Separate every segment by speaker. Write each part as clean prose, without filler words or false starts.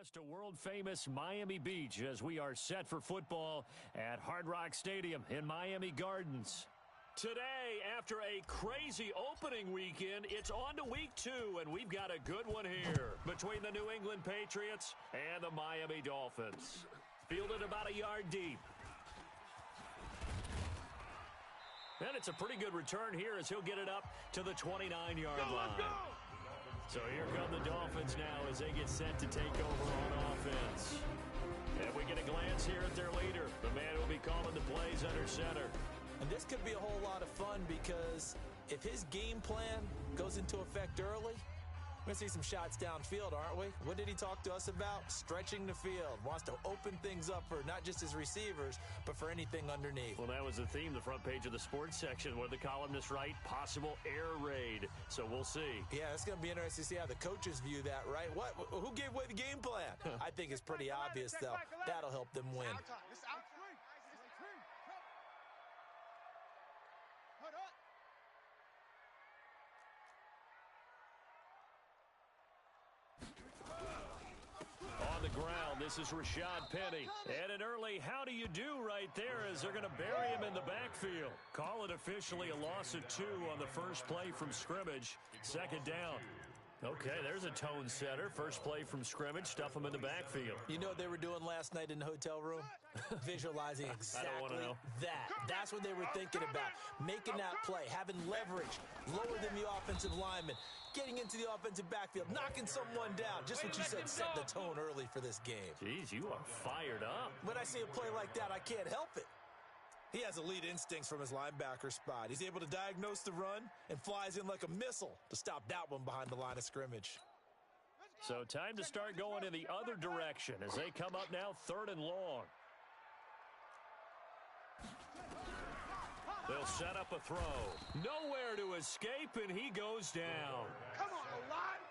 Speaker 1: us to world-famous Miami Beach as we are set for football at Hard Rock Stadium in Miami Gardens. Today, after a crazy opening weekend, it's on to week 2, and we've got a good one here between the New England Patriots and the Miami Dolphins. Fielded about a yard deep. And it's a pretty good return here as he'll get it up to the 29-yard line. So here come the Dolphins now as they get set to take over on offense. And we get a glance here at their leader, the man who will be calling the plays under center.
Speaker 2: And this could be a whole lot of fun because if his game plan goes into effect early, we're going to see some shots downfield, aren't we? What did he talk to us about? Stretching the field. Wants to open things up for not just his receivers, but for anything underneath.
Speaker 1: Well, that was the theme, the front page of the sports section, where the columnists write possible air raid. So we'll see.
Speaker 2: Yeah, it's going to be interesting to see how the coaches view that, right? What? Who gave away the game plan? I think it's pretty obvious, though. That'll help them win.
Speaker 1: On the ground, this is Rashad Penny. And an early how do you do right there as they're going to bury him in the backfield. Call it officially a loss of 2 on the first play from scrimmage. Second down. Okay, there's a tone setter. First play from scrimmage, stuff him in the backfield.
Speaker 2: You know what they were doing last night in the hotel room? Visualizing exactly that. That's what they were thinking about. Making that play, having leverage, lower than the offensive lineman, getting into the offensive backfield, knocking someone down. Just what you said, set the tone early for this game.
Speaker 1: Jeez, you are fired up.
Speaker 2: When I see a play like that, I can't help it. He has elite instincts from his linebacker spot. He's able to diagnose the run and flies in like a missile to stop that one behind the line of scrimmage.
Speaker 1: So time to start going in the other direction as they come up now 3rd and long. They'll set up a throw. Nowhere to escape, and he goes down.
Speaker 3: Come on, line.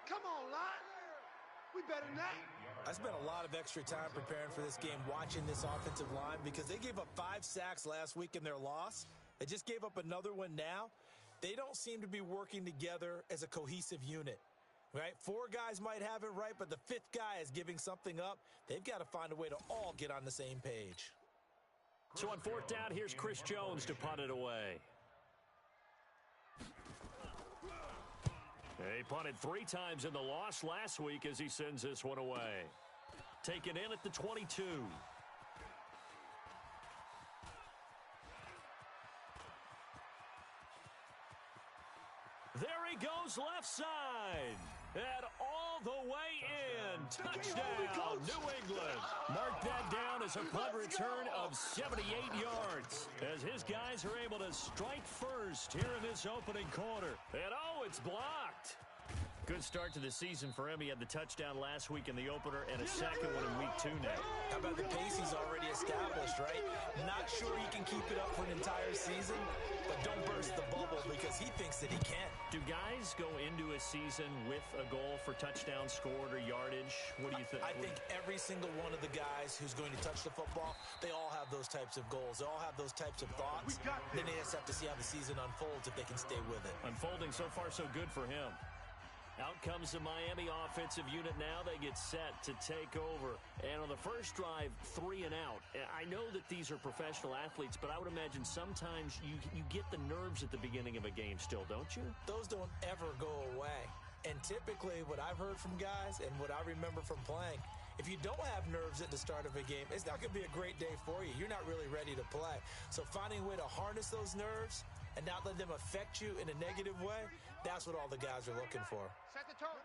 Speaker 3: Come on, line. We better than that.
Speaker 2: I spent a lot of extra time preparing for this game, watching this offensive line, because they gave up 5 sacks last week in their loss. They just gave up another one now. They don't seem to be working together as a cohesive unit, right? 4 guys might have it right, but the 5th guy is giving something up. They've got to find a way to all get on the same page.
Speaker 1: So on 4th down, here's Chris Jones to punt it away. He punted 3 times in the loss last week as he sends this one away. Taken in at the 22. There he goes left side. And all the way in. Touchdown, New England. Mark that down as a punt return of 78 yards. As his guys are able to strike first here in this opening quarter. And oh, it's blocked. Good start to the season for him. He had the touchdown last week in the opener and a second one in week 2 now.
Speaker 2: How about the pace he's already established, right? Not sure he can keep it up for an entire season, but don't burst the bubble because he thinks that he can.
Speaker 1: Do guys go into a season with a goal for touchdowns scored or yardage? What do you think?
Speaker 2: I think every single one of the guys who's going to touch the football, they all have those types of goals. They all have those types of thoughts. Then they just have to see how the season unfolds if they can stay with it.
Speaker 1: Unfolding so far so good for him. Out comes the Miami offensive unit now. They get set to take over. And on the first drive, 3 and out. I know that these are professional athletes, but I would imagine sometimes you get the nerves at the beginning of a game still, don't you?
Speaker 2: Those don't ever go away. And typically what I've heard from guys and what I remember from playing, if you don't have nerves at the start of a game, it's not going to be a great day for you. You're not really ready to play. So finding a way to harness those nerves and not let them affect you in a negative way, that's what all the guys are looking for.
Speaker 3: Set the tone.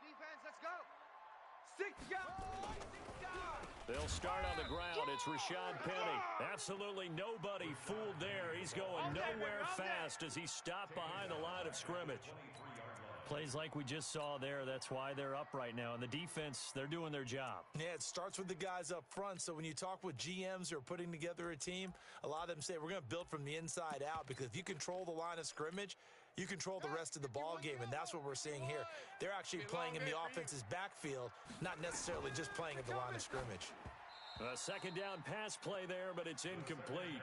Speaker 3: Defense, let's go. 6 down.
Speaker 1: They'll start on the ground. It's Rashad Penny. Absolutely nobody fooled there. He's going nowhere fast as he's stopped behind the line of scrimmage. Plays like we just saw there. That's why they're up right now. And the defense, they're doing their job.
Speaker 2: Yeah, it starts with the guys up front. So when you talk with GMs who are putting together a team, a lot of them say we're going to build from the inside out, because if you control the line of scrimmage, you control the rest of the ball game, and that's what we're seeing here. They're actually playing in the offense's backfield, not necessarily just playing at the line of scrimmage.
Speaker 1: A second down pass play there, but it's incomplete.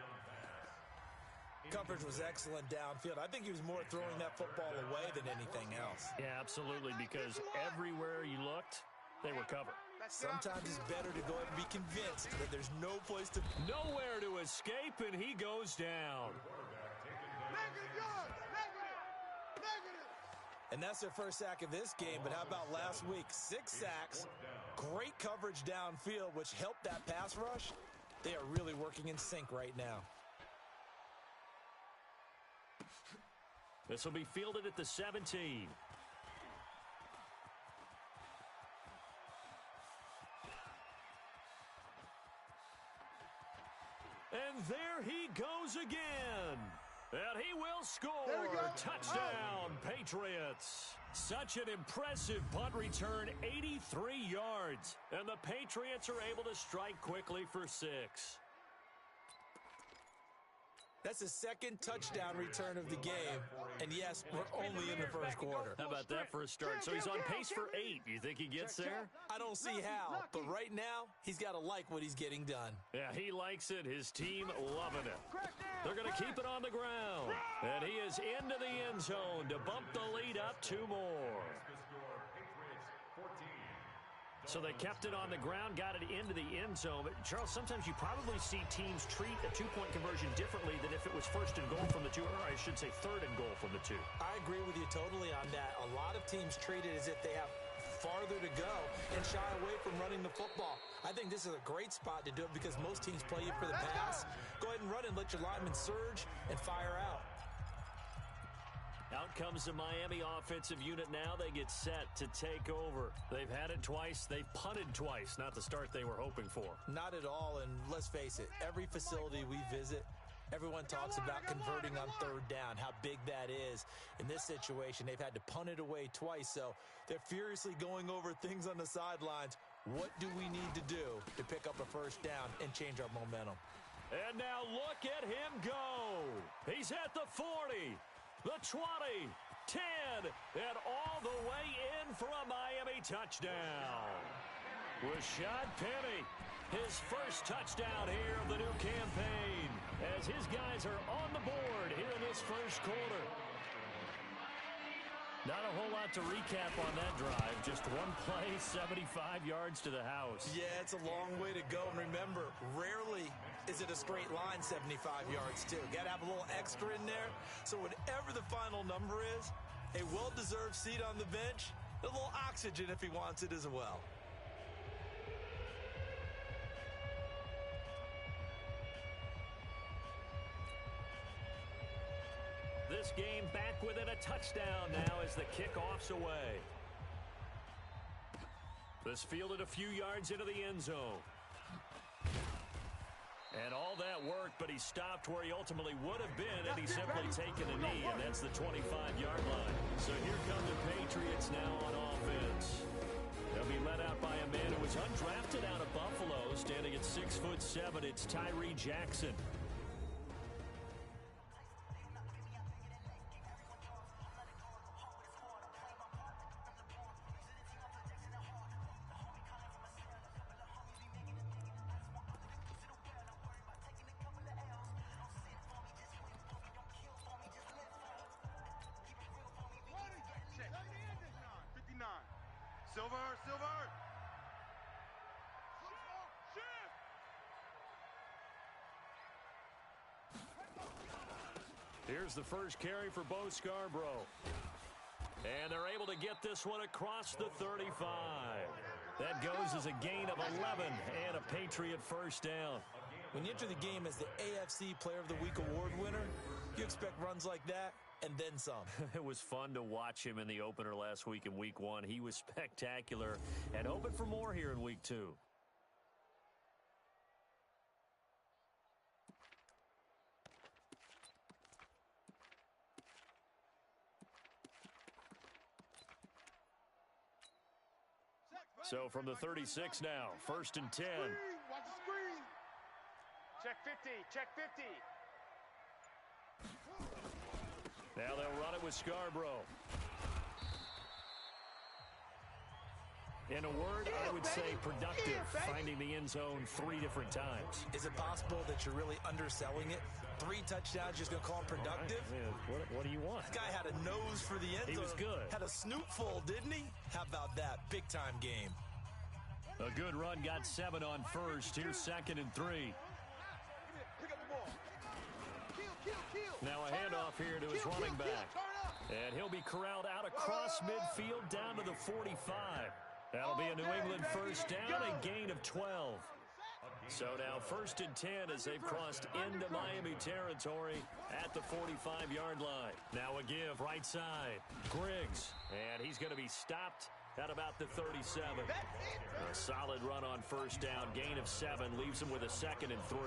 Speaker 2: Coverage was excellent downfield. I think he was more throwing that football away than anything else.
Speaker 1: Yeah, absolutely, because everywhere you looked, They recover.
Speaker 2: Sometimes it's better to go ahead and be convinced that there's no place to...
Speaker 1: Nowhere to escape, and he goes down.
Speaker 3: Negative yards. Negative.
Speaker 2: And that's their first sack of this game, but how about last week? 6 sacks, great coverage downfield, which helped that pass rush. They are really working in sync right now.
Speaker 1: This will be fielded at the 17. And there he goes again. And he will score. Touchdown, Patriots. Such an impressive punt return, 83 yards. And the Patriots are able to strike quickly for 6.
Speaker 2: That's the second touchdown return of the game. And yes, we're only in the first quarter.
Speaker 1: How about that for a start? So he's on pace for 8. You think he gets there?
Speaker 2: I don't see how, but right now, he's got to like what he's getting done.
Speaker 1: Yeah, he likes it. His team loving it. They're going to keep it on the ground. And he is into the end zone to bump the lead up 2 more. So they kept it on the ground, got it into the end zone. But, Charles, sometimes you probably see teams treat a 2-point conversion differently than if it was first and goal from the 2, or I should say third and goal from the 2.
Speaker 2: I agree with you totally on that. A lot of teams treat it as if they have farther to go and shy away from running the football. I think this is a great spot to do it because most teams play you for the pass. Go ahead and run and let your linemen surge and fire out.
Speaker 1: Out comes the Miami offensive unit now. They get set to take over. They've had it twice. They've punted twice. Not the start they were hoping for.
Speaker 2: Not at all, and let's face it, every facility we visit, everyone talks about converting on third down, how big that is. In this situation, they've had to punt it away twice, so they're furiously going over things on the sidelines. What do we need to do to pick up a first down and change our momentum?
Speaker 1: And now look at him go. He's at the 40. The 20, 10, and all the way in for a Miami touchdown. Rashad Penny, his first touchdown here of the new campaign, as his guys are on the board here in this first quarter. Not a whole lot to recap on that drive. Just one play, 75 yards to the house.
Speaker 2: Yeah, it's a long way to go. And remember, rarely is it a straight line 75 yards, too. Got to have a little extra in there. So whatever the final number is, a well-deserved seat on the bench, a little oxygen if he wants it as well.
Speaker 1: This game back within a touchdown now as the kickoff's away. This fielded a few yards into the end zone. And all that worked, but he stopped where he ultimately would have been had he simply taken a knee, and that's the 25-yard line. So here come the Patriots now on offense. They'll be led out by a man who was undrafted out of Buffalo, standing at 6'7". It's Tyree Jackson.
Speaker 3: Silver.
Speaker 1: Here's the first carry for Bo Scarborough. And they're able to get this one across the 35. That goes as a gain of 11 and a Patriot first down.
Speaker 2: When you enter the game as the AFC Player of the Week award winner, you expect runs like that and then some.
Speaker 1: It was fun to watch him in the opener last week in Week 1. He was spectacular and hoping for more here in Week 2. So from the 36 now, 1st and 10.
Speaker 3: Watch the screen.
Speaker 4: Check 50.
Speaker 1: Now they'll run it with Scarborough. In a word, I would say productive, finding the end zone 3 different times.
Speaker 2: Is it possible that you're really underselling it? 3 touchdowns, just going to call him productive?
Speaker 1: What do you want?
Speaker 2: This guy had a nose for the end zone.
Speaker 1: He was good.
Speaker 2: Had a snoot full, didn't he? How about that? Big-time game.
Speaker 1: A good run, got 7 on first. Here's 2nd and 3. Now a handoff here to his running back. And he'll be corralled out across midfield down to the 45. That'll be a New England first down, a gain of 12. So now 1st and 10 as they've crossed into Miami territory at the 45-yard line. Now a give right side. Griggs. And he's going to be stopped at about the 37. A solid run on first down. Gain of 7 leaves him with a 2nd and 3.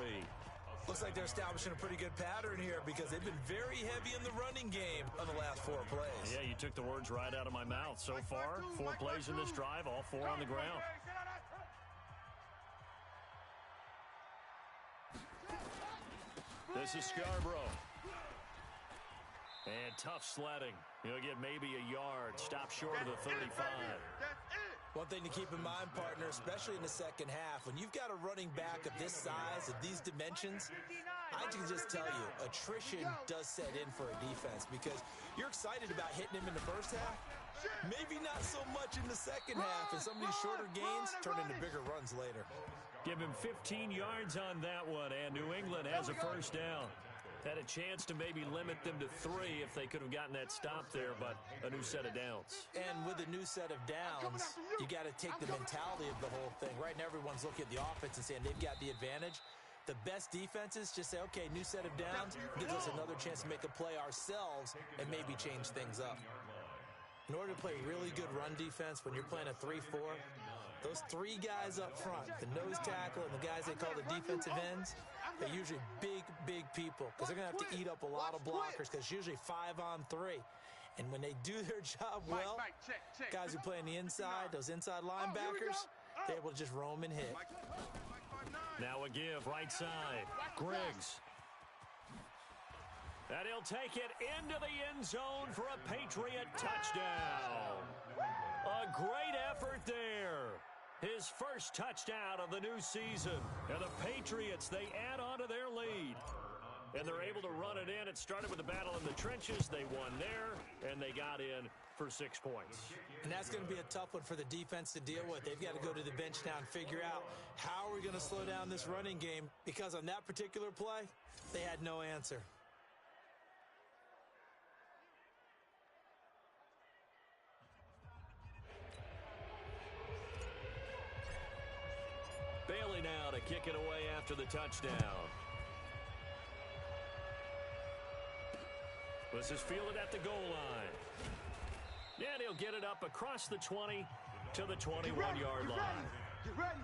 Speaker 2: Looks like they're establishing a pretty good pattern here because they've been very heavy in the running game on the last 4 plays.
Speaker 1: Yeah, you took the words right out of my mouth. So far, 4 plays in this drive, all 4 on the ground. This is Scarborough. And tough sledding. He'll get maybe a yard. Stop short of the 35.
Speaker 2: One thing to keep in mind, partner, especially in the second half, when you've got a running back of this size, of these dimensions, I can just tell you, attrition does set in for a defense because you're excited about hitting him in the first half. Maybe not so much in the second half, and some of these shorter gains turn into bigger runs later.
Speaker 1: Give him 15 yards on that one, and New England has a first down. Had a chance to maybe limit them to 3 if they could have gotten that stop there, but a new set of downs.
Speaker 2: And with a new set of downs, you got to take the mentality of the whole thing. Right now, everyone's looking at the offense and saying they've got the advantage. The best defenses just say, okay, new set of downs, gives us another chance to make a play ourselves and maybe change things up. In order to play really good run defense when you're playing a 3-4, those 3 guys up front, the nose tackle and the guys they call the defensive ends, they're usually big people because they're going to have to eat up a lot of blockers because it's usually 5 on 3. And when they do their job well, guys who play on the inside, those inside linebackers, they're able to just roam and hit.
Speaker 1: Now a give right side. Griggs. And he'll take it into the end zone for a Patriot touchdown. A great effort there. His first touchdown of the new season. And the Patriots, they add on to their lead. And they're able to run it in. It started with a battle in the trenches. They won there, and they got in for 6 points.
Speaker 2: And that's going to be a tough one for the defense to deal with. They've got to go to the bench now and figure out how are we going to slow down this running game, because on that particular play, they had no answer.
Speaker 1: Bailey now to kick it away after the touchdown. This is fielded at the goal line. And he'll get it up across the 20 to the 21-yard line.
Speaker 3: Get ready.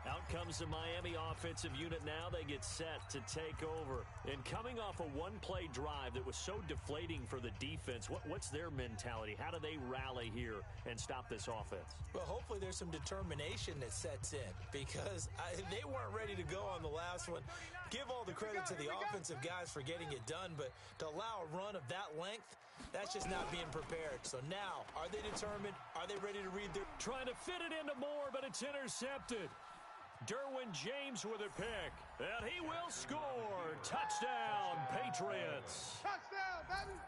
Speaker 1: Out comes the Miami offensive unit now. They get set to take over. And coming off a one-play drive that was so deflating for the defense, what's their mentality? How do they rally here and stop this offense?
Speaker 2: Well, hopefully there's some determination that sets in, because they weren't ready to go on the last one. Give all the credit to the offensive guys for getting it done, but to allow a run of that length, that's just not being prepared. So now, are they determined? Are they ready to read their...
Speaker 1: Trying to fit it into Moore, but it's intercepted. Derwin James with a pick, and he will score. Touchdown, Patriots.
Speaker 3: Touchdown, baby.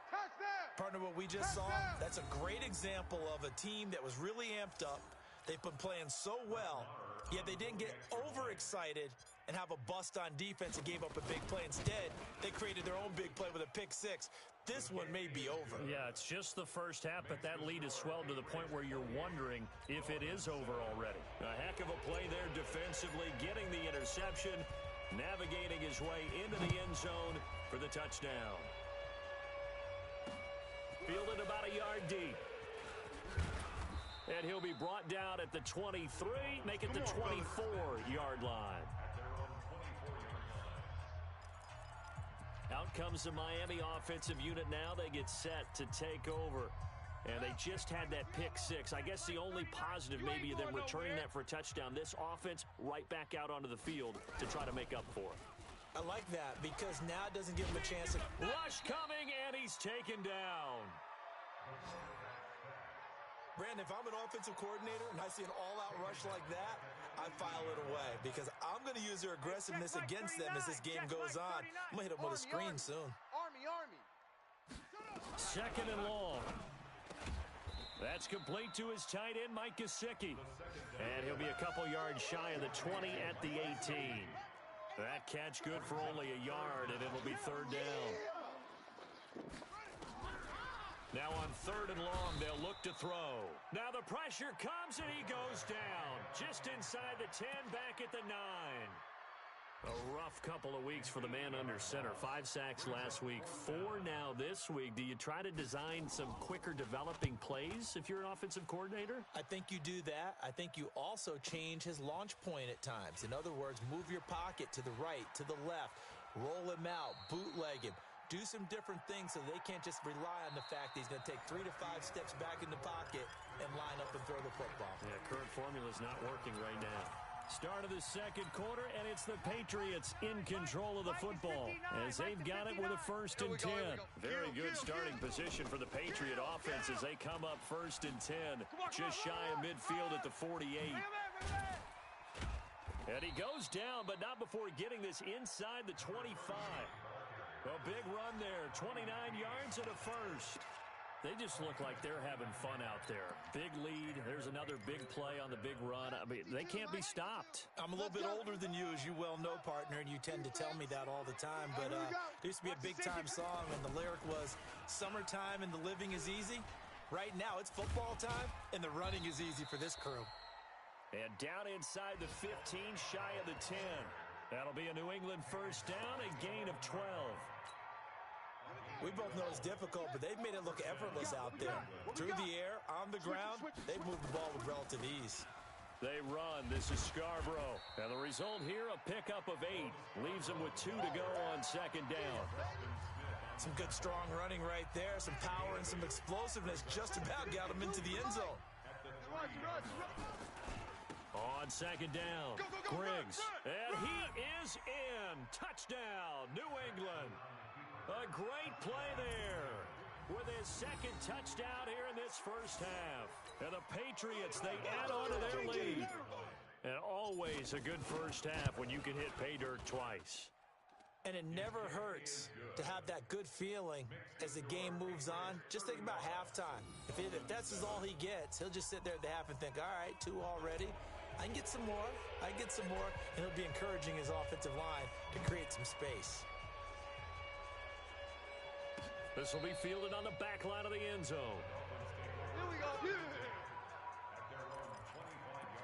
Speaker 3: Touchdown.
Speaker 2: Partner, what we just saw, that's a great example of a team that was really amped up. They've been playing so well, yet they didn't get overexcited and have a bust on defense and gave up a big play. Instead, they created their own big play with a pick-6. This one may be over.
Speaker 1: Yeah, it's just the first half, but that lead has swelled to the point where you're wondering if it is over already. A heck of a play there defensively, getting the interception, navigating his way into the end zone for the touchdown. Fielded about a yard deep. And he'll be brought down at the 23, make it the 24-yard line. Out comes the Miami offensive unit now. They get set to take over. And they just had that pick-6. I guess the only positive maybe them returning that for a touchdown. This offense right back out onto the field to try to make up for it.
Speaker 2: I like that, because now it doesn't give him a chance to...
Speaker 1: Rush coming, and he's taken down.
Speaker 2: Brandon, if I'm an offensive coordinator and I see an all-out rush like that, I file it away, because I'm going to use their aggressiveness against them as this game goes on. I'm going to hit them with a screen soon.
Speaker 3: Army.
Speaker 1: Second and long. That's complete to his tight end, Mike Gesicki. And he'll be a couple yards shy of the 20 at the 18. That catch good for only a yard, and it'll be third down. Now on third and long, they'll look to throw. Now the pressure comes, and he goes down. Just inside the 10, back at the 9. A rough couple of weeks for the man under center. 5 sacks last week, 4 now this week. Do you try to design some quicker developing plays if you're an offensive coordinator?
Speaker 2: I think you do that. I think you also change his launch point at times. In other words, move your pocket to the right, to the left, roll him out, bootleg him. Do some different things so they can't just rely on the fact that he's going to take 3 to 5 steps back in the pocket and line up and throw the football.
Speaker 1: Yeah, current formula is not working right now. Start of the second quarter, and it's the Patriots in control of the football as they've got it with a 1st and 10. Very good starting position for the Patriot offense as they come up 1st and 10, just shy of midfield at the 48. And he goes down, but not before getting this inside the 25. A big run there, 29 yards and a 1st. They just look like they're having fun out there. Big lead. There's another big play on the big run. I mean, they can't be stopped.
Speaker 2: I'm a little bit older than you, as you well know, partner, and you tend to tell me that all the time. But there used to be a big-time song, and the lyric was, "Summertime and the living is easy." Right now, it's football time, and the running is easy for this crew.
Speaker 1: And down inside the 15, shy of the 10. That'll be a New England 1st down, a gain of 12.
Speaker 2: We both know it's difficult, but they've made it look effortless out there. Through the air, on the ground, they've moved the ball with relative ease.
Speaker 1: They run. This is Scarborough. And the result here, a pickup of 8. Leaves them with 2 to go on 2nd down.
Speaker 2: Some good, strong running right there. Some power and some explosiveness just about got them into the end zone.
Speaker 1: On 2nd down, Griggs. And he is in. Touchdown, New England. A great play there with his 2nd touchdown here in this 1st half. And the Patriots, they add on to their lead. And always a good 1st half when you can hit pay dirt twice.
Speaker 2: And it never hurts to have that good feeling as the game moves on. Just think about halftime. If that's all he gets, he'll just sit there at the half and think, all right, 2 already. I can get some more. I can get some more. And he'll be encouraging his offensive line to create some space.
Speaker 1: This will be fielded on the back line of the end zone.
Speaker 3: Here we go.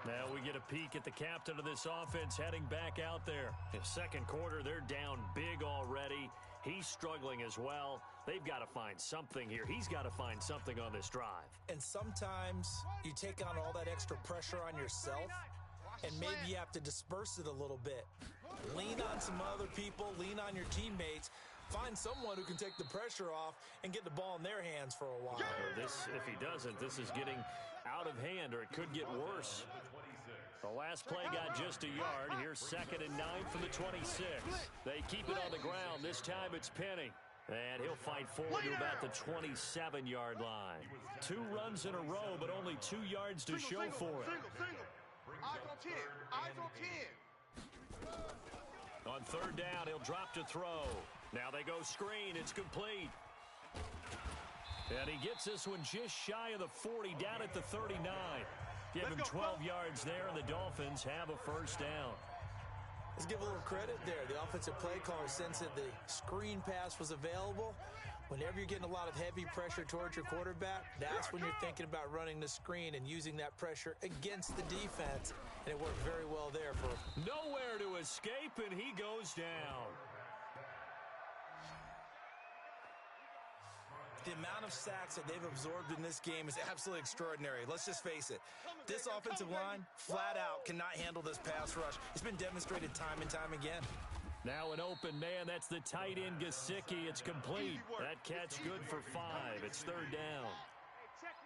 Speaker 1: Now we get a peek at the captain of this offense heading back out there. In 2nd quarter, they're down big already. He's struggling as well. They've got to find something here. He's got to find something on this drive.
Speaker 2: And sometimes you take on all that extra pressure on yourself, and maybe you have to disperse it a little bit. Lean on some other people. Lean on your teammates. Find someone who can take the pressure off and get the ball in their hands for a while.
Speaker 1: If he doesn't, this is getting out of hand, or it could get worse. The last play got just a yard. Here's 2nd and 9 from the 26. They keep it on the ground. This time it's Penny. And he'll fight forward to about the 27-yard line. 2 runs in a row, but only 2 yards to show for it.
Speaker 3: Eyes on 10. Eyes on 10.
Speaker 1: On 3rd down, he'll drop to throw. Now they go screen. It's complete. And he gets this one just shy of the 40, down at the 39. Give him 12 yards there, and the Dolphins have a 1st down.
Speaker 2: Let's give a little credit there. The offensive play caller sensed that the screen pass was available. Whenever you're getting a lot of heavy pressure towards your quarterback, that's when you're thinking about running the screen and using that pressure against the defense. And it worked very well there for him.
Speaker 1: Nowhere to escape, and he goes down.
Speaker 2: The amount of sacks that they've absorbed in this game is absolutely extraordinary. Let's just face it. This offensive line, flat out, cannot handle this pass rush. It's been demonstrated time and time again.
Speaker 1: Now an open man. That's the tight end, Gesicki. It's complete. That catch good for 5. It's 3rd down.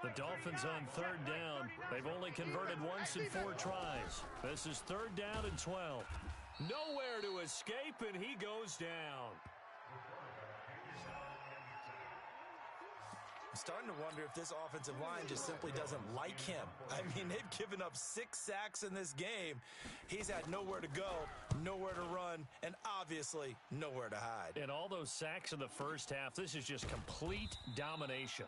Speaker 1: The Dolphins on 3rd down. They've only converted once in 4 tries. This is 3rd down and 12. Nowhere to escape, and he goes down.
Speaker 2: I'm starting to wonder if this offensive line just simply doesn't like him. I mean, they've given up 6 sacks in this game. He's had nowhere to go, nowhere to run, and obviously nowhere to hide.
Speaker 1: And all those sacks in the 1st half, this is just complete domination.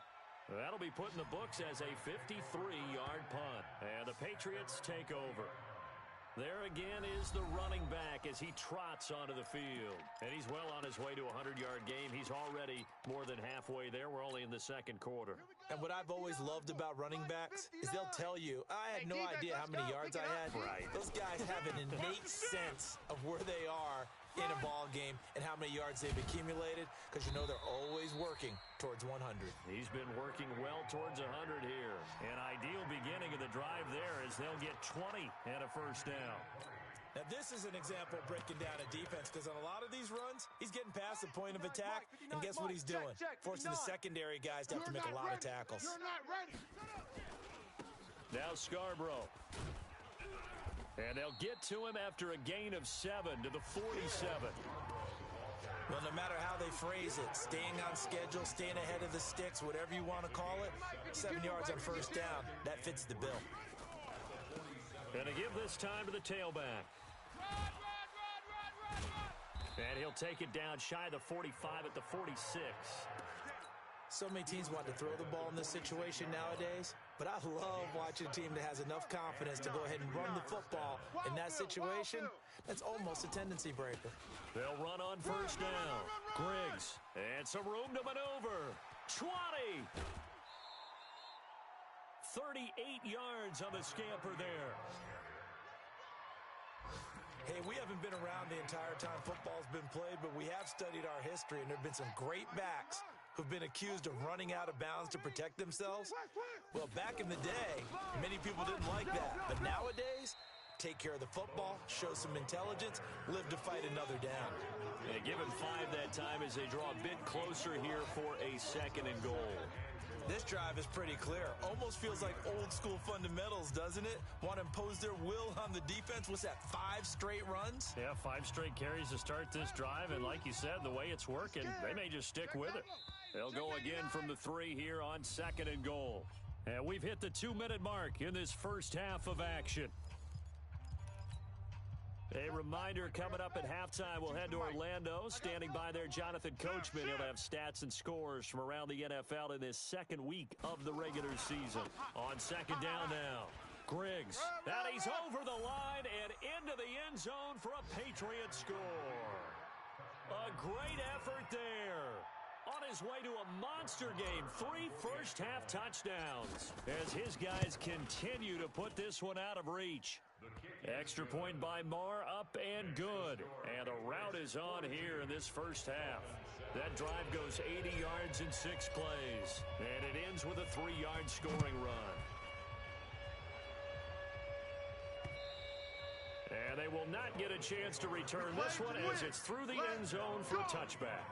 Speaker 1: That'll be put in the books as a 53-yard punt. And the Patriots take over. There again is the running back as he trots onto the field. And he's well on his way to a 100-yard game. He's already more than halfway there. We're only in the second quarter.
Speaker 2: And what I've always loved about running backs is they'll tell you, I had no idea how many yards I had.
Speaker 1: Right.
Speaker 2: Those guys have an innate sense of where they are in a ball game and how many yards they've accumulated, because you know they're always working towards 100.
Speaker 1: He's been working well towards 100 here. An ideal beginning of the drive there as they'll get 20 and a first down.
Speaker 2: Now, this is an example of breaking down a defense, because on a lot of these runs, he's getting past the point of attack, and guess what he's doing? Forcing the secondary guys to have to make a lot of tackles.
Speaker 3: You're not ready.
Speaker 1: Now Scarborough. And they'll get to him after a gain of 7 to the 47.
Speaker 2: Well, no matter how they phrase it, staying on schedule, staying ahead of the sticks, whatever you want to call it, 7 yards on first down, that fits the bill.
Speaker 1: And to give this time to the tailback. And he'll take it down shy of the 45 at the 46.
Speaker 2: So many teams want to throw the ball in this situation nowadays, but I love watching a team that has enough confidence to go ahead and run the football in that situation. That's almost a tendency breaker.
Speaker 1: They'll run on first down. Griggs, and some room to maneuver. 20. 38 yards on the scamper there.
Speaker 2: Hey, we haven't been around the entire time football's been played, but we have studied our history, and there have been some great backs who've been accused of running out of bounds to protect themselves. Well, back in the day, many people didn't like that. But nowadays, take care of the football, show some intelligence, live to fight another down.
Speaker 1: They give him 5 that time as they draw a bit closer here for a 2nd and goal.
Speaker 2: This drive is pretty clear. Almost feels like old school fundamentals, doesn't it? Want to impose their will on the defense. What's that, 5 straight runs?
Speaker 1: Yeah, 5 straight carries to start this drive. And like you said, the way it's working, they may just stick with it. They'll go again from the 3 here on 2nd and goal. And we've hit the 2-minute mark in this first half of action. A reminder, coming up at halftime, we'll head to Orlando. Standing by there, Jonathan Coachman. He'll have stats and scores from around the NFL in this 2nd week of the regular season. On 2nd down now, Griggs. And he's over the line and into the end zone for a Patriot score. A great effort there. On his way to a monster game, 3 first-half touchdowns as his guys continue to put this one out of reach. Extra point by Marr, up and good. And the route is on here in this first half. That drive goes 80 yards in 6 plays. And it ends with a 3-yard scoring run. And they will not get a chance to return this one as it's through the end zone for a touchback.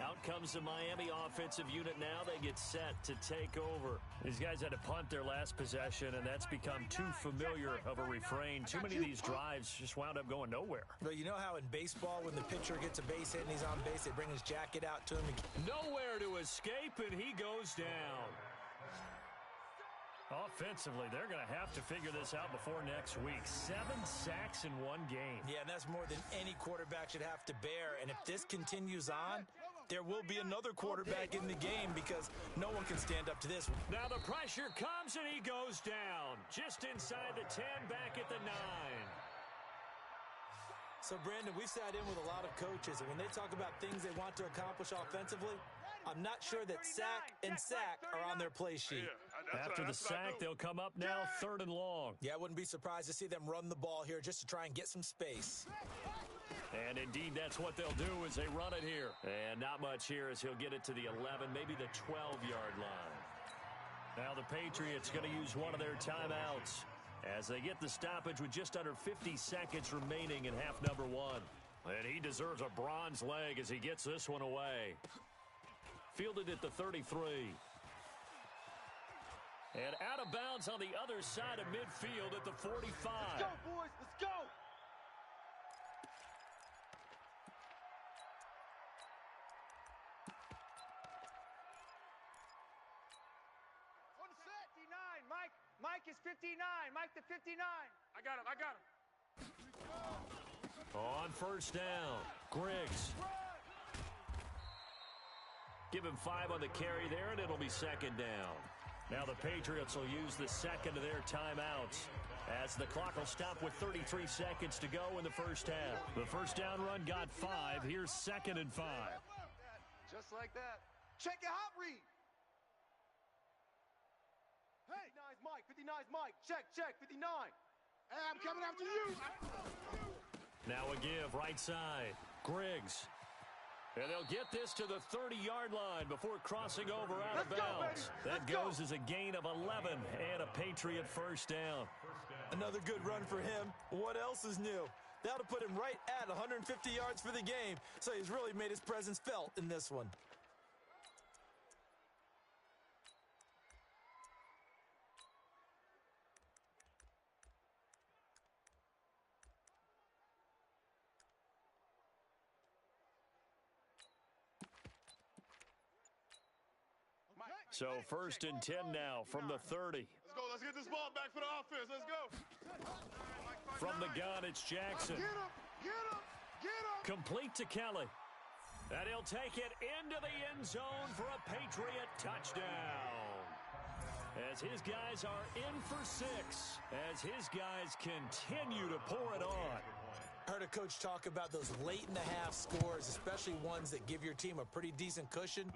Speaker 1: Out comes the Miami offensive unit now. They get set to take over. These guys had to punt their last possession, and that's become too familiar of a refrain. Too many of these drives just wound up going nowhere.
Speaker 2: But you know how in baseball, when the pitcher gets a base hit and he's on base, they bring his jacket out to him?
Speaker 1: Nowhere to escape, and he goes down. Offensively, they're going to have to figure this out before next week. 7 sacks in 1 game.
Speaker 2: Yeah, and that's more than any quarterback should have to bear. And if this continues on, there will be another quarterback in the game because no one can stand up to this.
Speaker 1: Now the pressure comes and he goes down. Just inside the 10, back at the 9.
Speaker 2: So, Brandon, we've sat in with a lot of coaches, and when they talk about things they want to accomplish offensively, I'm not sure that sack and sack are on their play sheet.
Speaker 1: After the sack, they'll come up now 3rd and long.
Speaker 2: Yeah, I wouldn't be surprised to see them run the ball here just to try and get some space.
Speaker 1: And indeed, that's what they'll do as they run it here. And not much here as he'll get it to the 11, maybe the 12-yard line. Now the Patriots going to use one of their timeouts as they get the stoppage with just under 50 seconds remaining in half number 1. And he deserves a bronze leg as he gets this one away. Fielded at the 33. And out of bounds on the other side of midfield at the 45.
Speaker 3: Let's go, boys. Let's go.
Speaker 4: Mike is 59. Mike to 59. I got him.
Speaker 1: On first down, Griggs. Give him 5 on the carry there, and it'll be second down. Now the Patriots will use the second of their timeouts as the clock will stop with 33 seconds to go in the first half. The first down run got 5. Here's 2nd and 5.
Speaker 3: Just like that. Check your hot read. Hey, 59's Mike. 59's Mike. Check, 59. Hey, I'm coming after you.
Speaker 1: Now a give right side. Griggs. And they'll get this to the 30-yard line before crossing over out of bounds. That goes as a gain of 11 and a Patriot first down.
Speaker 2: Another good run for him. What else is new? That'll put him right at 150 yards for the game, so he's really made his presence felt in this one.
Speaker 1: So 1st and 10 now from the 30.
Speaker 3: Let's go. Let's get this ball back for the offense. Let's go.
Speaker 1: From the gun, it's Jackson.
Speaker 3: Get him. Get him. Get him.
Speaker 1: Complete to Kelly. And he'll take it into the end zone for a Patriot touchdown. As his guys are in for 6. As his guys continue to pour it on.
Speaker 2: I heard a coach talk about those late-in-the-half scores, especially ones that give your team a pretty decent cushion.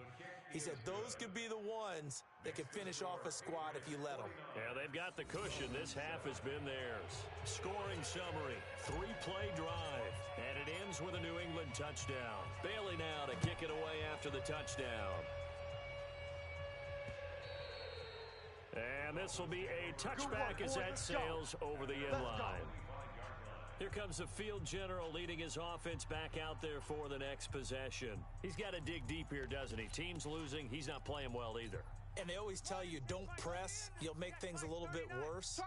Speaker 2: He said those could be the ones that can finish off a squad if you let them.
Speaker 1: Yeah, they've got the cushion. This half has been theirs. Scoring summary, 3-play drive, and it ends with a New England touchdown. Bailey now to kick it away after the touchdown. And this will be a touchback as that sails over the end line. Here comes the field general leading his offense back out there for the next possession. He's got to dig deep here, doesn't he? Team's losing. He's not playing well either.
Speaker 2: And they always tell you, don't press. You'll make things a little bit worse.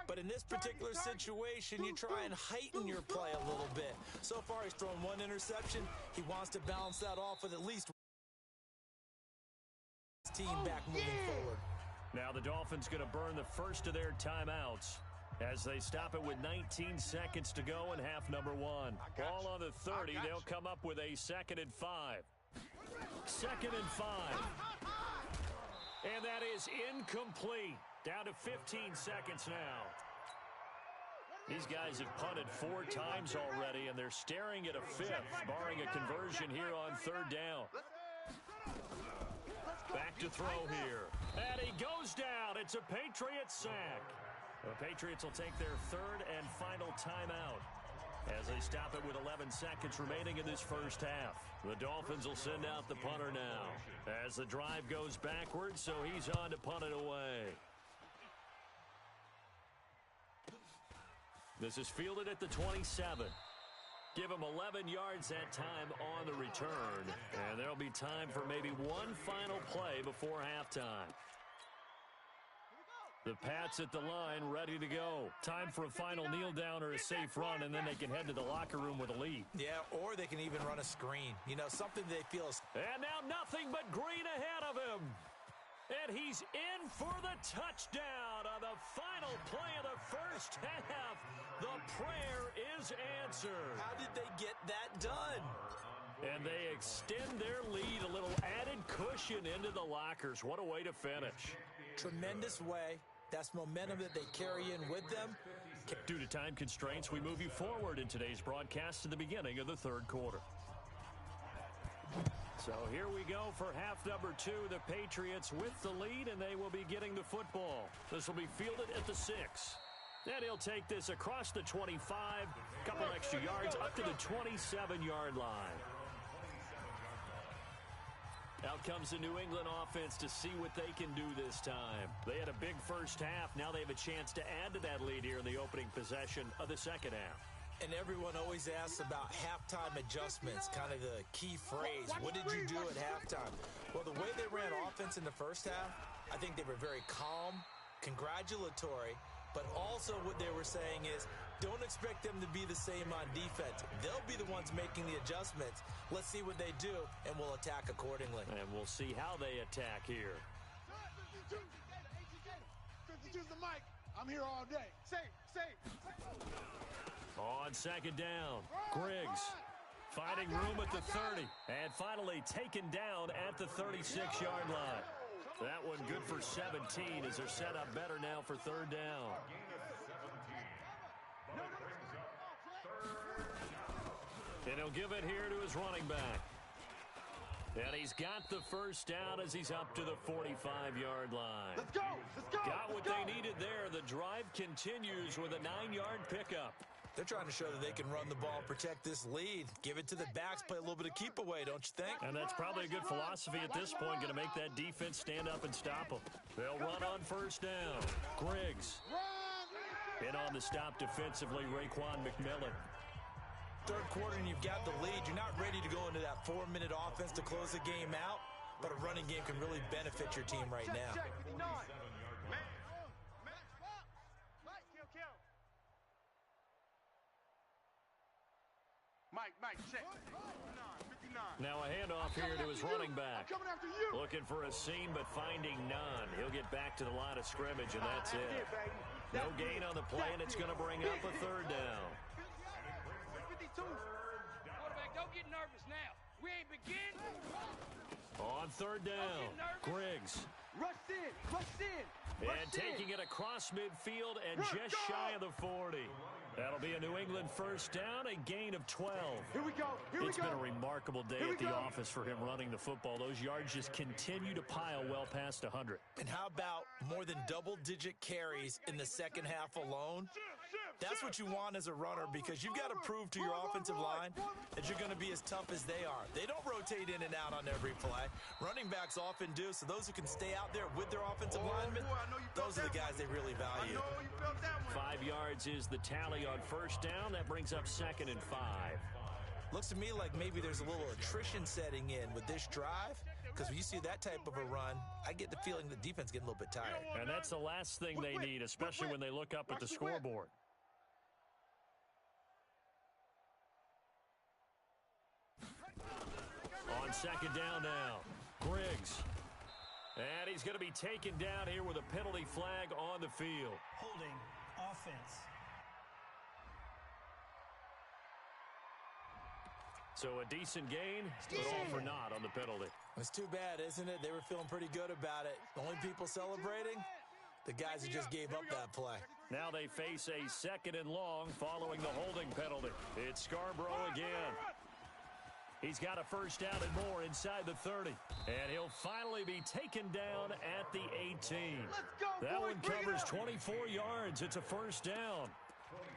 Speaker 2: But in this particular situation, you try and heighten your play a little bit. So far, he's thrown 1 interception. He wants to balance that off with at least his team back moving forward.
Speaker 1: Now the Dolphins going to burn the first of their timeouts as they stop it with 19 seconds to go in half number 1. Ball on the 30. They'll come up with a 2nd and 5. 2nd and 5. And that is incomplete. Down to 15 seconds now. These guys have punted 4 times already, and they're staring at a 5th, barring a conversion here on 3rd down. Back to throw here. And he goes down. It's a Patriot sack. The Patriots will take their 3rd and final timeout as they stop it with 11 seconds remaining in this first half. The Dolphins will send out the punter now as the drive goes backwards, so he's on to punt it away. This is fielded at the 27. Give him 11 yards that time on the return, and there'll be time for maybe one final play before halftime. The Pats at the line, ready to go. Time for a final kneel down or a safe run, and then they can head to the locker room with a lead.
Speaker 2: Yeah, or they can even run a screen. You know, something they feel is...
Speaker 1: And now nothing but green ahead of him. And he's in for the touchdown on the final play of the first half. The prayer is answered.
Speaker 2: How did they get that done?
Speaker 1: And they extend their lead, a little added cushion into the lockers. What a way to finish.
Speaker 2: Tremendous way. That's momentum that they carry in with them.
Speaker 1: Due to time constraints, we move you forward in today's broadcast to the beginning of the 3rd quarter. So here we go for half number 2. The Patriots with the lead, and they will be getting the football. This will be fielded at the 6. And he'll take this across the 25, couple extra yards up to the 27-yard line. Out comes the New England offense to see what they can do this time. They had a big first half. Now they have a chance to add to that lead here in the opening possession of the second half.
Speaker 2: And everyone always asks about halftime adjustments, kind of the key phrase. What did you do at halftime? Well, the way they ran offense in the first half, I think they were very calm, congratulatory, but also what they were saying is, don't expect them to be the same on defense. They'll be the ones making the adjustments. Let's see what they do, and we'll attack accordingly.
Speaker 1: And we'll see how they attack here.
Speaker 3: 52's the mic. I'm here all day. Safe.
Speaker 1: On second down, Griggs Finding room at the 30. And finally taken down at the 36-yard line. That one good for 17 as they're set up better now for third down. And he'll give it here to his running back. And he's got the first down as he's up to the 45-yard line.
Speaker 3: Let's go! Let's go!
Speaker 1: Got what they needed there. The drive continues with a 9-yard pickup.
Speaker 2: They're trying to show that they can run the ball and protect this lead. Give it to the backs, play a little bit of keep away, don't you think?
Speaker 1: And that's probably a good philosophy at this point, going to make that defense stand up and stop them. They'll run on first down. Griggs. In on the stop defensively, Raekwon McMillan.
Speaker 2: Third quarter and you've got the lead. You're not ready to go into that 4-minute offense to close the game out, but a running game can really benefit your team right now.
Speaker 3: Check, 59. Mike, check. 59.
Speaker 1: Now a handoff here to his running back.
Speaker 3: I'm coming after you.
Speaker 1: Looking for a seam, but finding none. He'll get back to the line of scrimmage, and that's it. No gain on the play, and it's going to bring up a third down.
Speaker 3: 52.
Speaker 4: Quarterback, don't get nervous now. We ain't begin.
Speaker 1: On third down, Griggs.
Speaker 3: Rush in.
Speaker 1: And taking it across midfield and just shy of the 40. That'll be a New England first down, a gain of 12.
Speaker 3: Here we go.
Speaker 1: It's been a remarkable day at the office for him running the football. Those yards just continue to pile well past 100.
Speaker 2: And how about more than double-digit carries in the second half alone? That's what you want as a runner, because you've got to prove to your offensive line that you're going to be as tough as they are. They don't rotate in and out on every play. Running backs often do, so those who can stay out there with their offensive linemen, those are the guys they really value.
Speaker 1: 5 yards is the tally on first down. That brings up 2nd and 5.
Speaker 2: Looks to me like maybe there's a little attrition setting in with this drive, because when you see that type of a run, I get the feeling the defense getting a little bit tired.
Speaker 1: And that's the last thing they need, especially when they look up at the scoreboard. On second down now, Griggs. And he's going to be taken down here with a penalty flag on the field.
Speaker 5: Holding offense.
Speaker 1: So a decent gain, but all for naught on the penalty.
Speaker 2: It's too bad, isn't it? They were feeling pretty good about it. The only people celebrating, the guys who just gave up that play.
Speaker 1: Now they face a 2nd and long following the holding penalty. It's Scarborough again. He's got a first down and more inside the 30. And he'll finally be taken down at the 18. That one covers 24 yards. It's a first down.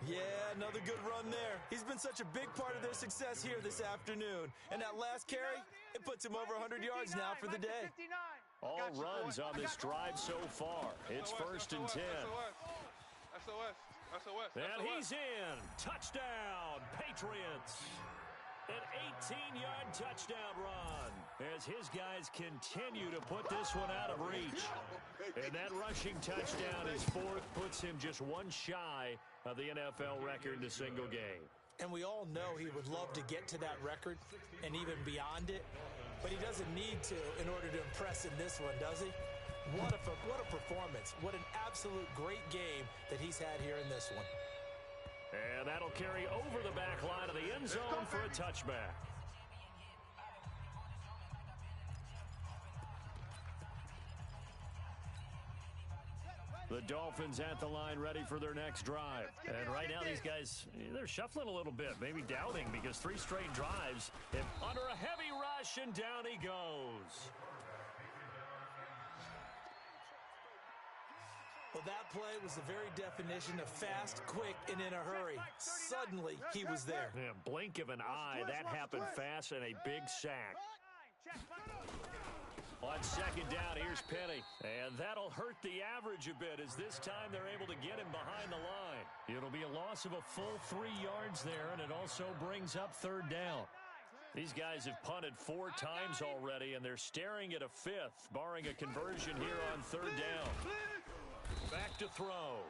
Speaker 2: Yeah, another good run there. He's been such a big part of their success here this afternoon. And that last carry, it puts him over 100 yards now for the day.
Speaker 1: All runs on this drive so far. It's 1st and 10. And he's in. Touchdown, Patriots. An 18-yard touchdown run as his guys continue to put this one out of reach. And that rushing touchdown, his 4th, puts him just one shy of the NFL record in a single game.
Speaker 2: And we all know he would love to get to that record and even beyond it, but he doesn't need to in order to impress in this one, does he? What a performance. What an absolute great game that he's had here in this one.
Speaker 1: And that'll carry over the back line of the end zone for a touchback. The Dolphins at the line ready for their next drive. And right now these guys, they're shuffling a little bit, maybe doubting, because 3 straight drives. And under a heavy rush, and down he goes.
Speaker 2: Well, that play was the very definition of fast, quick, and in a hurry. Suddenly, he was there.
Speaker 1: Yeah, blink of an eye, that happened fast, and a big sack. On second down, here's Penny. And that'll hurt the average a bit, as this time they're able to get him behind the line. It'll be a loss of a full 3 yards there, and it also brings up third down. These guys have punted 4 times already, and they're staring at a 5th, barring a conversion here on third down. Back to throw.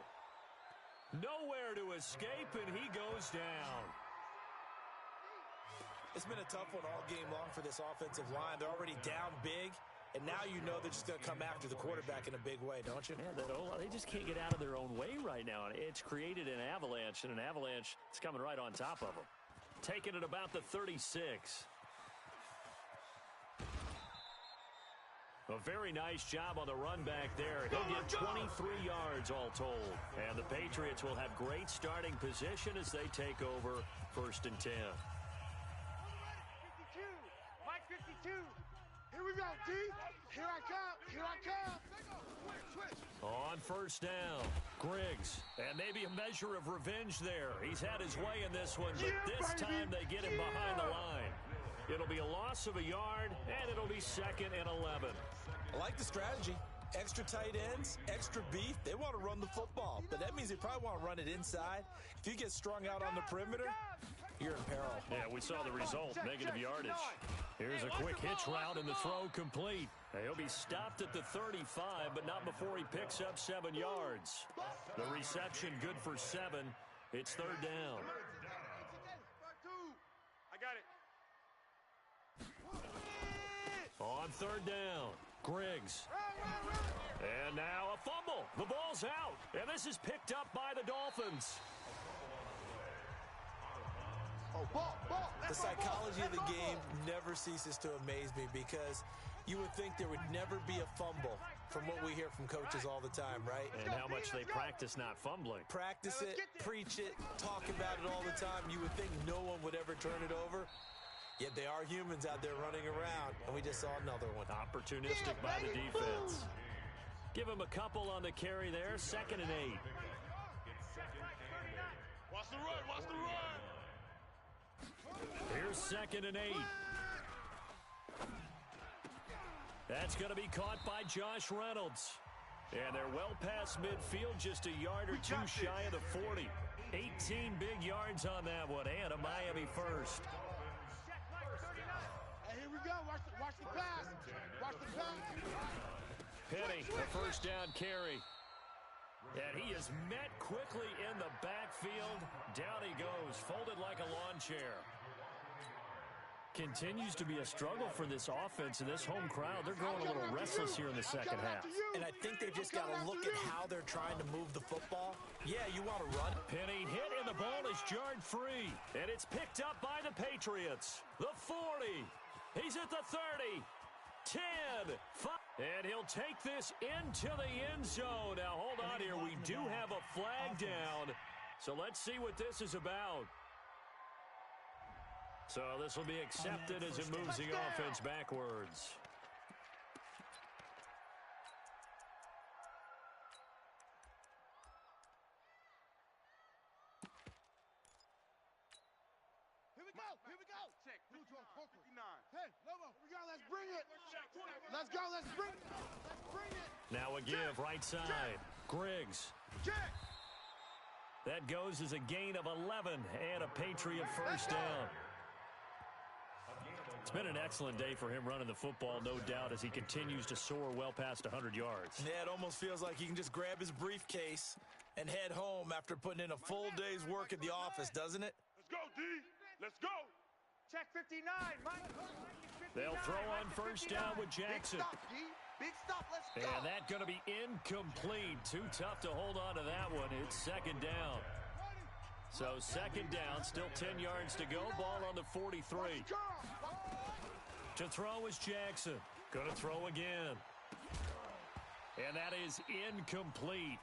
Speaker 1: Nowhere to escape, and he goes down.
Speaker 2: It's been a tough one all game long for this offensive line. They're already down big, and now you know they're just going to come after the quarterback in a big way, don't you?
Speaker 1: Yeah, they just can't get out of their own way right now, and it's created an avalanche, and an avalanche is coming right on top of them. taken at about the 36. A very nice job on the run back there. He'll get 23 yards all told. And the Patriots will have great starting position as they take over 1st and 10.
Speaker 4: 52. Mike 52.
Speaker 3: Here we go, D. Here I come. Here I come.
Speaker 1: On 1st down, Griggs. And maybe a measure of revenge there. He's had his way in this one, but this time they get him behind the line. It'll be a loss of a yard, and it'll be 2nd and 11.
Speaker 2: I like the strategy. Extra tight ends, extra beef. They want to run the football, but that means they probably want to run it inside. If you get strung out on the perimeter, you're in peril.
Speaker 1: Yeah, we saw the result, negative yardage. Here's a quick hitch route and the throw complete. He'll be stopped at the 35, but not before he picks up 7 yards. The reception good for 7. It's 3rd down.
Speaker 4: I got it.
Speaker 1: On 3rd down, Griggs. And now a fumble. The ball's out. And this is picked up by the Dolphins.
Speaker 2: The psychology of the game never ceases to amaze me because you would think there would never be a fumble from what we hear from coaches all the time, right?
Speaker 1: And how much they practice not fumbling.
Speaker 2: Practice it, preach it, talk about it all the time. You would think no one would ever turn it over. Yet they are humans out there running around, and we just saw another one.
Speaker 1: Opportunistic by the defense. Give him a couple on the carry there. 2nd and 8.
Speaker 3: Watch the run. Watch the run.
Speaker 1: Here's 2nd and 8. That's going to be caught by Josh Reynolds. And they're well past midfield, just a yard or two shy of the 40. 18 big yards on that one, and a Miami first.
Speaker 3: Hey, here we go. Watch the pass. Watch the pass.
Speaker 1: Penny, a 1st down carry. And he is met quickly in the backfield. Down he goes, folded like a lawn chair. Continues to be a struggle for this offense and this home crowd. They're growing a little restless here in the 2nd half.
Speaker 2: And I think they've just got to look at how they're trying to move the football. Yeah, you want to run.
Speaker 1: Penny hit and the ball is jarred free. And it's picked up by the Patriots. The 40. He's at the 30. 10. 5. And he'll take this into the end zone. Now, hold on here. We do have a flag down. So let's see what this is about. So this will be accepted as it moves the offense backwards.
Speaker 3: Here we go. Here we go. Check. 59. Hey, Lobo, here we go. Let's bring it. Let's go. Let's bring it. Let's bring it.
Speaker 1: Now a give right side. Griggs.
Speaker 3: Check.
Speaker 1: That goes as a gain of 11 and a Patriot 1st down. It's been an excellent day for him running the football, no doubt, as he continues to soar well past 100 yards.
Speaker 2: Yeah, it almost feels like he can just grab his briefcase and head home after putting in a full day's work at the office, doesn't it?
Speaker 3: Let's go, D. Let's go.
Speaker 4: Check 59. Mike.
Speaker 1: They'll throw on 1st down with Jackson.
Speaker 3: Big stop. Let's go.
Speaker 1: And that's going to be incomplete. Too tough to hold on to that one. It's 2nd down. So 2nd down, still 10 yards to go. Ball on the 43. To throw is Jackson. Going to throw again. And that is incomplete.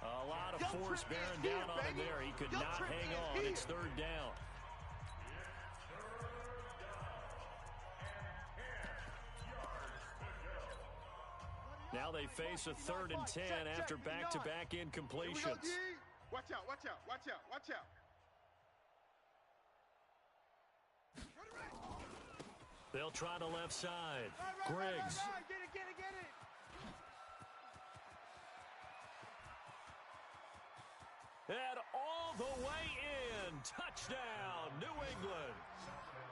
Speaker 1: A lot of force bearing down on him there. He could not hang on. It's 3rd down. Now they face a 3rd and 10 after back-to-back incompletions.
Speaker 3: Watch out, watch out, watch out, watch out.
Speaker 1: They'll try the left side. Griggs.
Speaker 4: Get it, get it, get it.
Speaker 1: And all the way in. Touchdown, New England.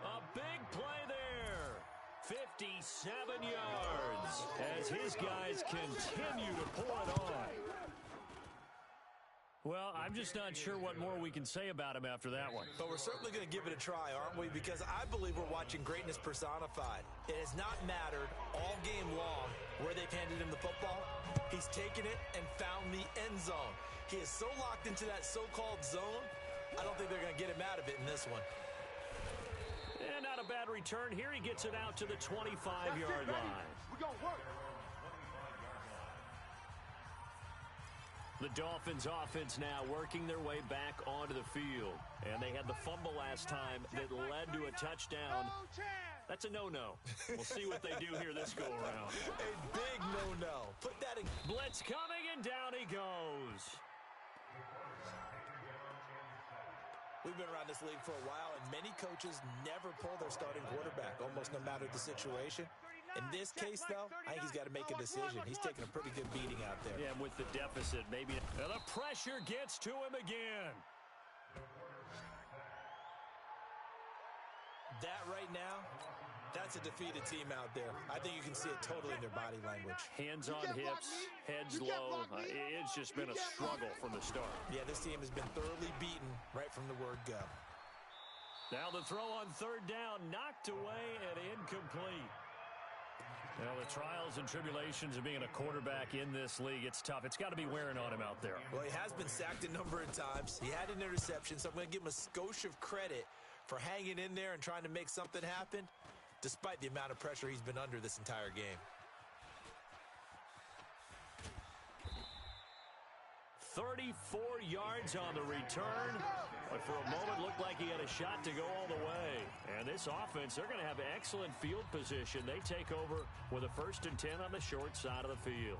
Speaker 1: A big play there. 57 yards as his guys continue to pour it on. Well, I'm just not sure what more we can say about him after that one.
Speaker 2: But we're certainly going to give it a try, aren't we? Because I believe we're watching greatness personified. It has not mattered all game long where they've handed him the football. He's taken it and found the end zone. He is so locked into that so-called zone, I don't think they're going to get him out of it in this one.
Speaker 1: a bad return here. He gets it out to the 25-yard line.
Speaker 3: We're going to work.
Speaker 1: The Dolphins offense now working their way back onto the field. And they had the fumble last time that led to a touchdown. That's a no-no. We'll see what they do here this go-around.
Speaker 2: A big no-no. Put that in.
Speaker 1: Blitz coming, and down he goes.
Speaker 2: We've been around this league for a while, and many coaches never pull their starting quarterback, almost no matter the situation. In this case, though, I think he's got to make a decision. He's taking a pretty good beating out there.
Speaker 1: Yeah, and with the deficit, maybe. And the pressure gets to him again.
Speaker 2: That right now, that's a defeated team out there. I think you can see it totally in their body language.
Speaker 1: Hands on hips, heads low. It's just been a struggle from the start.
Speaker 2: Yeah, this team has been thoroughly beaten right from the word go.
Speaker 1: Now the throw on third down, knocked away and incomplete. Well, the trials and tribulations of being a quarterback in this league, it's tough. It's got to be wearing on him out there.
Speaker 2: Well, he has been sacked a number of times. He had an interception, so I'm going to give him a skosh of credit for hanging in there and trying to make something happen, despite the amount of pressure he's been under this entire game.
Speaker 1: 34 yards on the return, but for a moment looked like he had a shot to go all the way. And this offense, they're going to have excellent field position. They take over with a 1st and 10 on the short side of the field.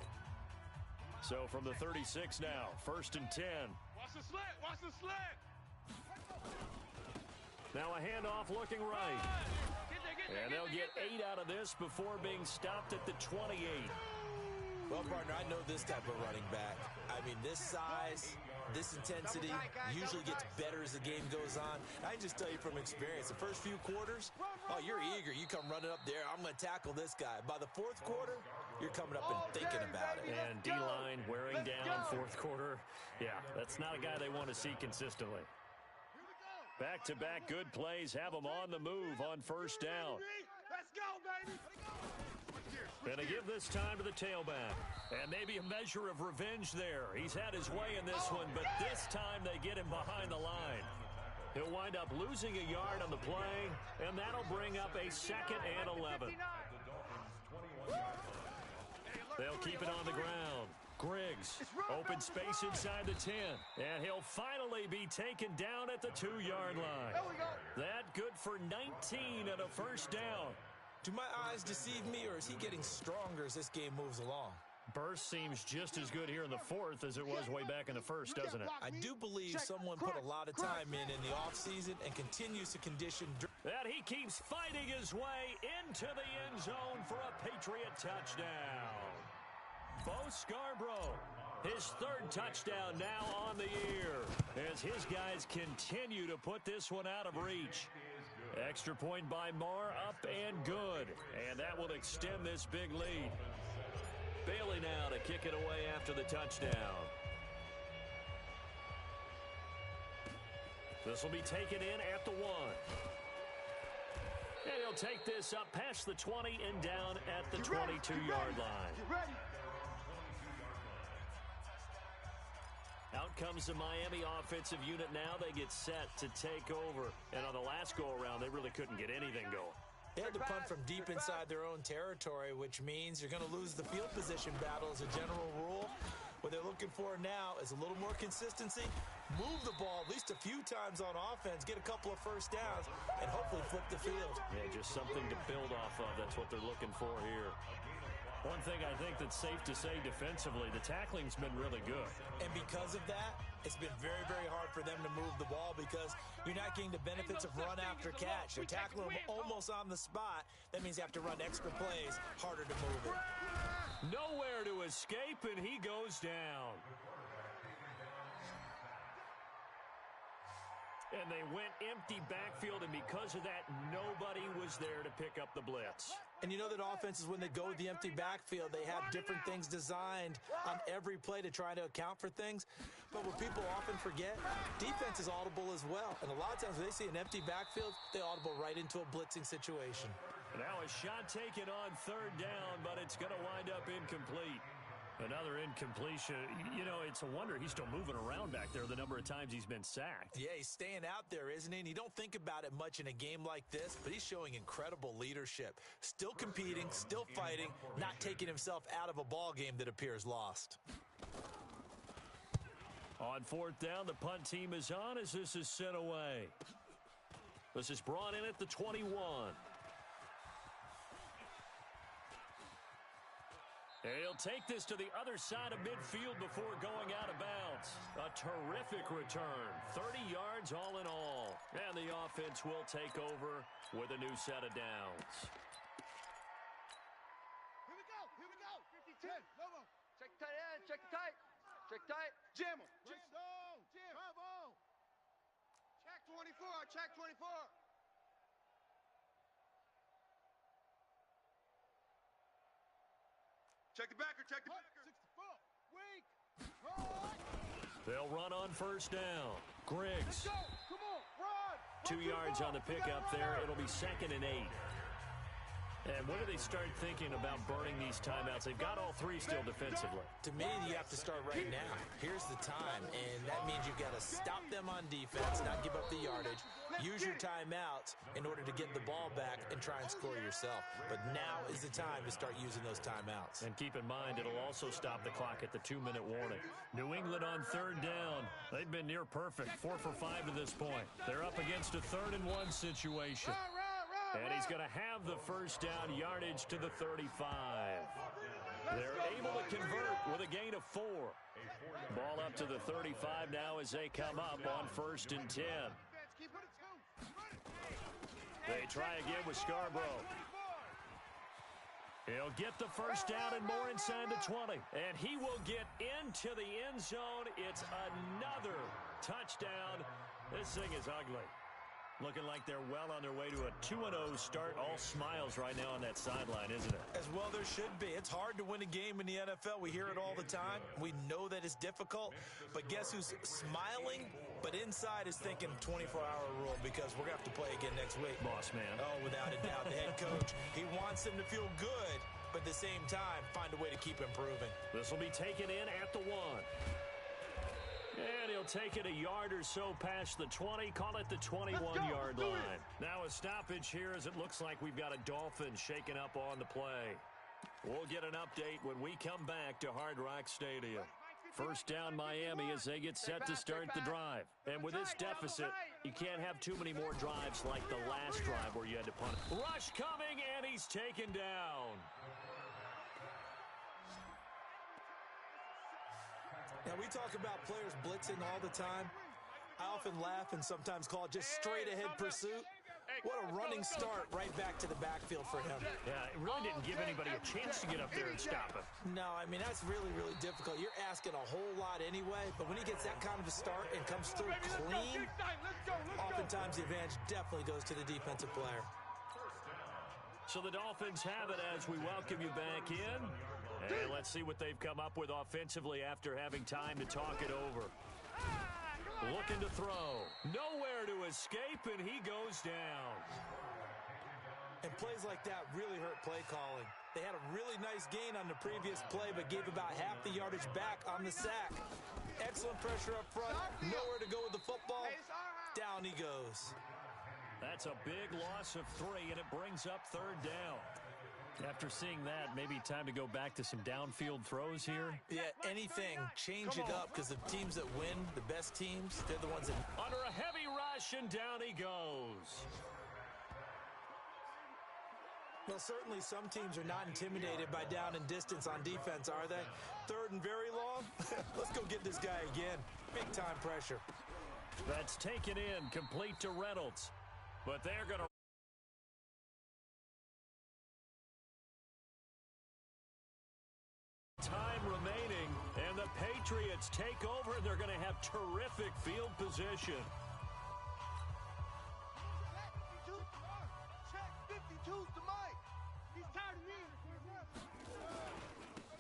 Speaker 1: So from the 36 now, 1st and 10.
Speaker 3: Watch the slant. Watch the slant.
Speaker 1: Now a handoff looking right. And they'll get 8 out of this before being stopped at the 28.
Speaker 2: Well, partner, I know this type of running back. I mean, this size, this intensity usually gets better as the game goes on. I can just tell you from experience, the first few quarters, oh, you're eager. You come running up there, I'm going to tackle this guy. By the 4th quarter, you're coming up and thinking about it.
Speaker 1: And D-line wearing down 4th quarter. Yeah, that's not a guy they want to see consistently. Back-to-back good plays have them on the move on 1st down.
Speaker 3: Let's go, baby.
Speaker 1: And they give this time to the tailback. And maybe a measure of revenge there. He's had his way in this one, but this time they get him behind the line. He'll wind up losing a yard on the play, and that'll bring up a 2nd and 11. They'll keep it on the ground. Griggs, open space inside the 10, and he'll finally be taken down at the 2-yard line. That good for 19 and a 1st down.
Speaker 2: Do my eyes deceive me, or is he getting stronger as this game moves along?
Speaker 1: Burst seems just as good here in the 4th as it was way back in the 1st, doesn't it?
Speaker 2: I do believe someone put a lot of time in the offseason and continues to condition.
Speaker 1: That he keeps fighting his way into the end zone for a Patriot touchdown. Bo Scarborough, his 3rd touchdown now on the year as his guys continue to put this one out of reach. Extra point by Marr, up and good. And that will extend this big lead. Bailey now to kick it away after the touchdown. This will be taken in at the 1. And he'll take this up past the 20 and down at the 22-yard line.
Speaker 3: Get ready.
Speaker 1: Out comes the Miami offensive unit now. They get set to take over. And on the last go-around, they really couldn't get anything going.
Speaker 2: They had to punt from deep inside their own territory, which means you're going to lose the field position battle as a general rule. What they're looking for now is a little more consistency, move the ball at least a few times on offense, get a couple of 1st downs, and hopefully flip the field.
Speaker 1: Yeah, just something to build off of. That's what they're looking for here. One thing I think that's safe to say defensively, the tackling's been really good.
Speaker 2: And because of that, it's been very, very hard for them to move the ball because you're not getting the benefits of run after catch. They're tackling them almost on the spot. That means you have to run extra plays, harder to move it.
Speaker 1: Nowhere to escape, and he goes down. And they went empty backfield, and because of that, nobody was there to pick up the blitz.
Speaker 2: And you know that offenses, when they go with the empty backfield, they have different things designed on every play to try to account for things. But what people often forget, defense is audible as well. And a lot of times when they see an empty backfield, they audible right into a blitzing situation.
Speaker 1: Now a shot taken on 3rd down, but it's going to wind up incomplete. Another incompletion. You know, it's a wonder he's still moving around back there the number of times he's been sacked.
Speaker 2: Yeah, he's staying out there, isn't he? And you don't think about it much in a game like this, but he's showing incredible leadership. Still competing, still fighting, not taking himself out of a ball game that appears lost.
Speaker 1: On fourth down, the punt team is on as this is sent away. This is brought in at the 21. He'll take this to the other side of midfield before going out of bounds. A terrific return. 30 yards all in all. And the offense will take over with a new set of downs.
Speaker 3: Here we go. Here we go. 52. Lobo.
Speaker 4: Check tight end. Check tight. Check tight.
Speaker 3: Jam him. Jam. Jam. Bravo. Check 24. Check 24. Check the backer. Check the backer. 64. Weak.
Speaker 1: They'll run on first down. Griggs.
Speaker 3: Let's go. Come on. Run.
Speaker 1: 2 yards on the pickup there. It'll be 2nd and 8. And when do they start thinking about burning these timeouts? They've got all three still defensively.
Speaker 2: To me, you have to start right now. Here's the time, and that means you've got to stop them on defense, not give up the yardage, use your timeouts in order to get the ball back and try and score yourself. But now is the time to start using those timeouts. And
Speaker 1: keep in mind, it'll also stop the clock at the 2-minute warning. New England on third down. They've been near perfect, 4 for 5 to this point. They're up against a 3rd and 1 situation. And he's going to have the first down yardage to the 35. They're able to convert with a gain of 4. Ball up to the 35 now as they come up on 1st and 10. They try again with Scarborough. He'll get the first down and more inside the 20. And he will get into the end zone. It's another touchdown. This thing is ugly. Looking like they're well on their way to a 2-0 start. All smiles right now on that sideline, isn't it?
Speaker 2: As well there should be. It's hard to win a game in the NFL. We hear it all the time. We know that it's difficult. But guess who's smiling, but inside is thinking 24-hour rule because we're going to have to play again next week.
Speaker 1: Boss man.
Speaker 2: Oh, without a doubt, the head coach. He wants them to feel good, but at the same time, find a way to keep improving.
Speaker 1: This will be taken in at the 1. And he'll take it a yard or so past the 20. Call it the 21-yard line. Now a stoppage here as it looks like we've got a Dolphin shaking up on the play. We'll get an update when we come back to Hard Rock Stadium. First down Miami as they get set to start the drive. And with this deficit, you can't have too many more drives like the last drive where you had to punt. Rush coming, and he's taken down.
Speaker 2: Now, we talk about players blitzing all the time. I often laugh and sometimes call it just straight-ahead pursuit. What a running start right back to the backfield for him.
Speaker 1: Yeah, it really didn't give anybody a chance to get up there and stop him.
Speaker 2: No, I mean, that's really, really difficult. You're asking a whole lot anyway, but when he gets that kind of a start and comes through clean, oftentimes the advantage definitely goes to the defensive player.
Speaker 1: So the Dolphins have it as we welcome you back in. And let's see what they've come up with offensively after having time to talk it over. Looking to throw. Nowhere to escape, and he goes down.
Speaker 2: And plays like that really hurt play calling. They had a really nice gain on the previous play, but gave about half the yardage back on the sack. Excellent pressure up front. Nowhere to go with the football. Down he goes.
Speaker 1: That's a big loss of 3, and it brings up 3rd down. After seeing that, maybe time to go back to some downfield throws here.
Speaker 2: Yeah, anything. Change it up because the teams that win, the best teams, they're the ones that...
Speaker 1: Under a heavy rush, and down he goes.
Speaker 2: Well, certainly some teams are not intimidated by down and distance on defense, are they? 3rd and very long? Let's go get this guy again. Big-time pressure.
Speaker 1: That's taken in, complete to Reynolds. But they're going to... Time remaining, and the Patriots take over. They're going to have terrific field position.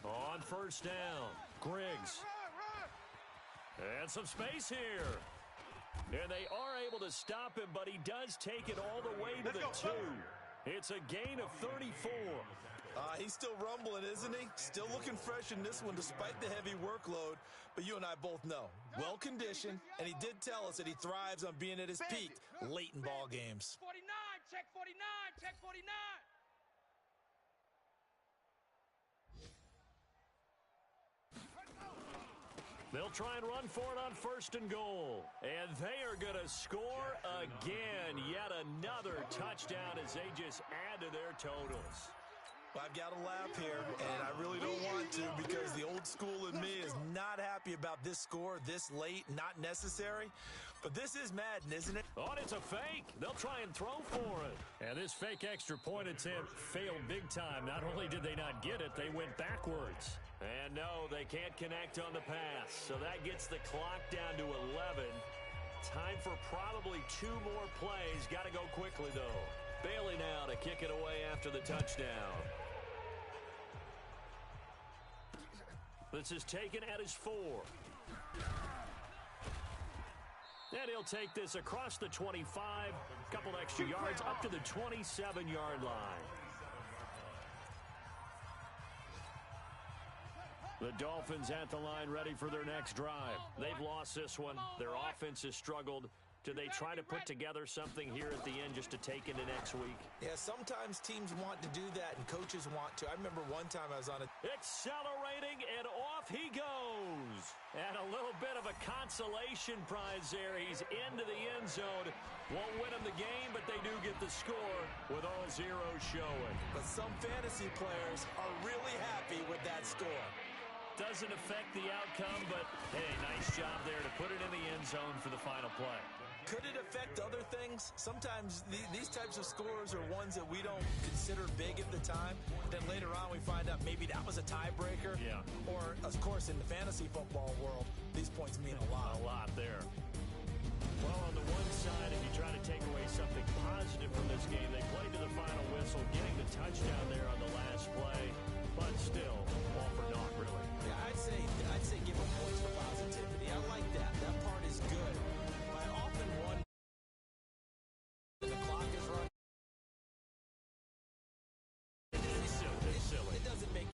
Speaker 1: On first down, Griggs. And some space here. And they are able to stop him, but he does take it all the way to the 2. It's a gain of 34.
Speaker 2: He's still rumbling, isn't he? Still looking fresh in this one despite the heavy workload. But you and I both know, well-conditioned, and he did tell us that he thrives on being at his peak late in ball games.
Speaker 4: 49, check 49, check 49.
Speaker 1: They'll try and run for it on 1st and goal. And they are going to score again. Yet another touchdown as they just add to their totals.
Speaker 2: I've got to laugh here, and I really don't want to because the old school in me is not happy about this score this late, not necessary. But this is Madden, isn't it?
Speaker 1: Oh, and it's a fake. They'll try and throw for it. And this fake extra point attempt failed big time. Not only did they not get it, they went backwards. And no, they can't connect on the pass. So that gets the clock down to 11. Time for probably 2 more plays. Got to go quickly, though. Bailey now to kick it away after the touchdown. This is taken at his 4. And he'll take this across the 25. Couple extra yards up to the 27-yard line. The Dolphins at the line ready for their next drive. They've lost this one. Their offense has struggled. Do they try to put together something here at the end just to take into next week?
Speaker 2: Yeah, sometimes teams want to do that and coaches want to. I remember one time I was on a...
Speaker 1: Accelerating, and off he goes. And a little bit of a consolation prize there. He's into the end zone. Won't win him the game, but they do get the score with all zeros showing.
Speaker 2: But some fantasy players are really happy with that score.
Speaker 1: Doesn't affect the outcome, but hey, nice job there to put it in the end zone for the final play.
Speaker 2: Could it affect other things? Sometimes these types of scores are ones that we don't consider big at the time. Then later on we find out maybe that was a tiebreaker.
Speaker 1: Yeah.
Speaker 2: Or, of course, in the fantasy football world, these points mean a lot.
Speaker 1: A lot there. Well, on the one side, if you try to take away something positive from this game, they played to the final whistle, getting the touchdown there on the last play. But still,